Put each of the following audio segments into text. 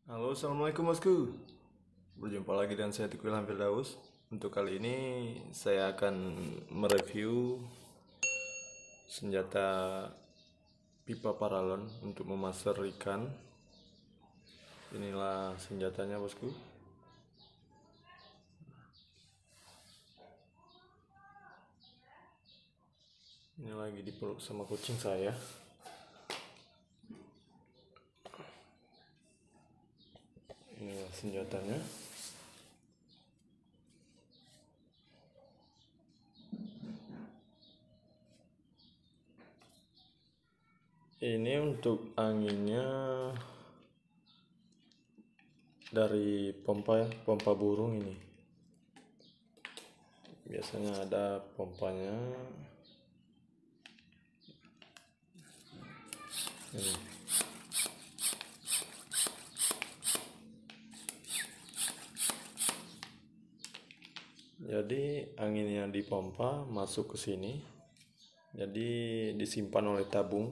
Halo, assalamualaikum bosku. Berjumpa lagi dengan saya Teguh Ilham Firdaus. Untuk kali ini saya akan mereview senjata pipa paralon untuk memaser ikan. Inilah senjatanya bosku. Ini lagi dipeluk sama kucing saya. Inilah senjatanya. Ini untuk anginnya dari pompa burung ini. Biasanya ada pompanya. Ini. Jadi angin yang dipompa masuk ke sini. Jadi disimpan oleh tabung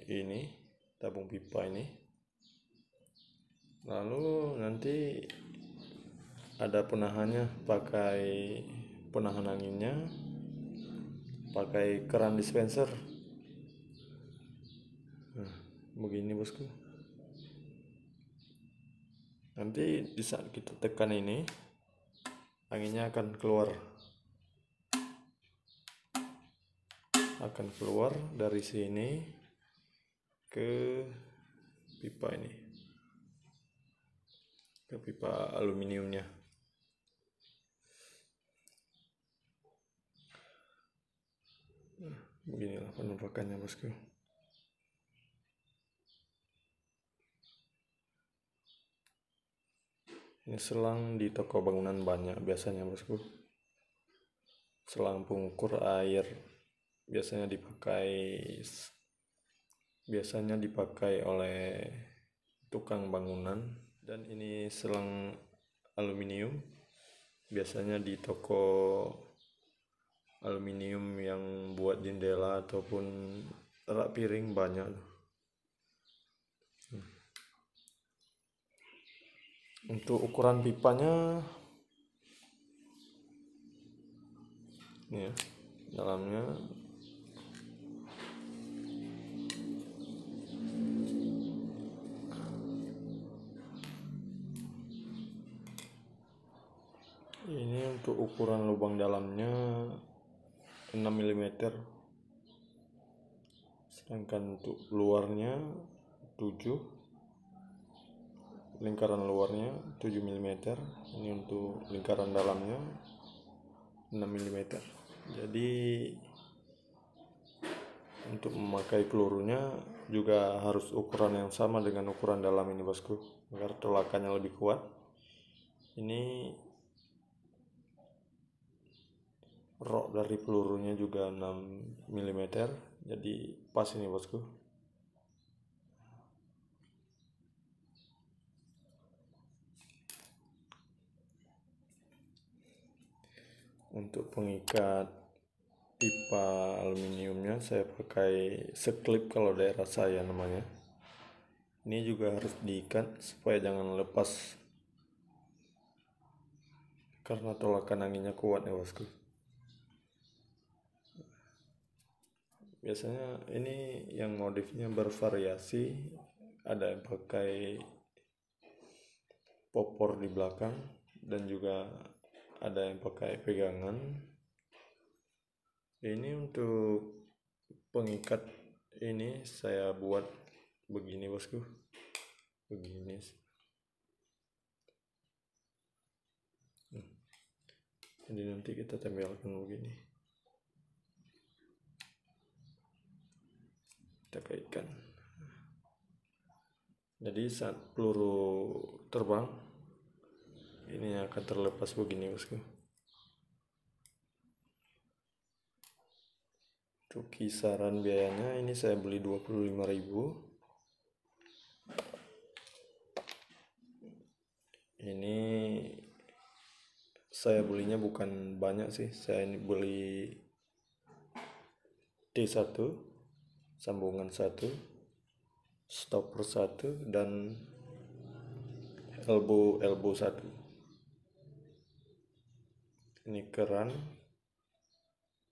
ini, tabung pipa ini. Lalu nanti ada penahannya, pakai penahan anginnya, pakai keran dispenser. Nah, begini bosku. Nanti di saat kita tekan ini, anginnya akan keluar dari sini ke pipa ini, ke pipa aluminiumnya. Beginilah penampakannya bosku. Ini selang di toko bangunan banyak biasanya bosku. Selang pengukur air biasanya dipakai oleh tukang bangunan. Dan ini selang aluminium, biasanya di toko aluminium yang buat jendela ataupun rak piring banyak. Untuk ukuran pipanya ini ya, dalamnya ini. Untuk ukuran lubang dalamnya 6 mm, sedangkan untuk luarnya 7, lingkaran luarnya 7 mm. Ini untuk lingkaran dalamnya 6 mm. Jadi untuk memakai pelurunya juga harus ukuran yang sama dengan ukuran dalam ini bosku, agar tolakannya lebih kuat. Ini rok dari pelurunya juga 6 mm, jadi pas ini bosku. Untuk pengikat pipa aluminiumnya saya pakai seklip kalau daerah saya namanya. Ini juga harus diikat supaya jangan lepas, karena tolakan anginnya kuat ya bosku. Biasanya ini yang modifnya bervariasi, ada yang pakai popor di belakang dan juga ada yang pakai pegangan. Ini untuk pengikat ini saya buat begini bosku, begini. Jadi nanti kita tempelkan begini, kita kaitkan. Jadi saat peluru terbang, ini akan terlepas begini bosku. Untuk kisaran biayanya ini saya beli 25.000. Ini saya belinya bukan banyak sih, saya ini beli T1 sambungan 1. stopper 1 dan elbow 1. Ini keran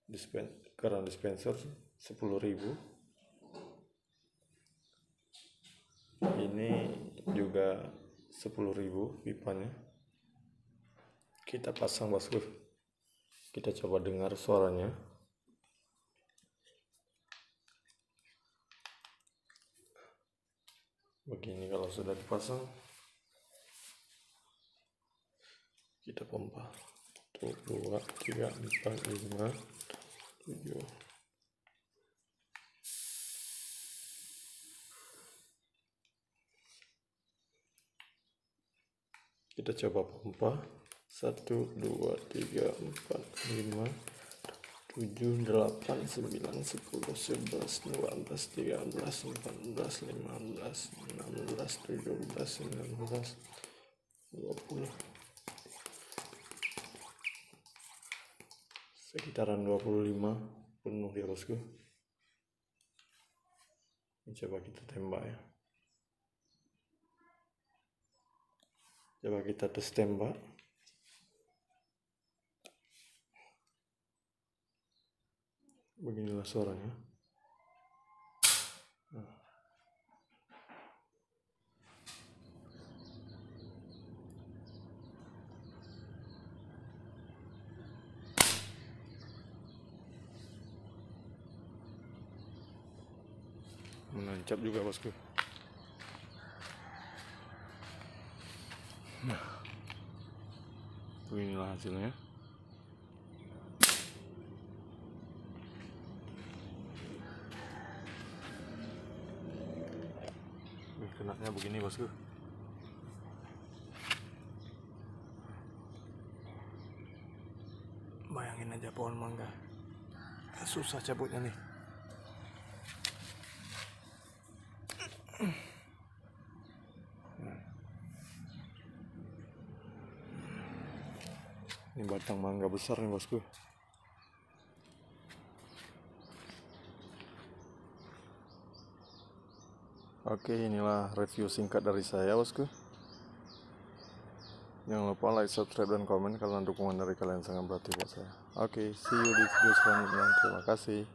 dispenser 10.000. Ini juga 10.000 pipanya. Kita pasang bosku. Kita coba dengar suaranya. Begini kalau sudah dipasang. Kita pompa. 1, 2, 3, 4, 5, 7. Kita coba pompa. 1, 2, 3, 4, 5, 7, 8, 9, 10, 11, 12, 13, 14, 15, 16, 17, 19, 20. Sekitaran 25 penuh ya bosku. Ini coba kita tembak ya. Coba kita tes tembak. Beginilah suaranya. Menancap juga bosku. Nah, beginilah hasilnya. Kenanya begini bosku. Bayangin aja pohon mangga. Susah cabutnya nih. Ini batang mangga besar nih bosku. Oke, inilah review singkat dari saya bosku. Jangan lupa like, subscribe, dan komen karena dukungan dari kalian sangat berarti buat saya. Oke, see you di video selanjutnya. Terima kasih.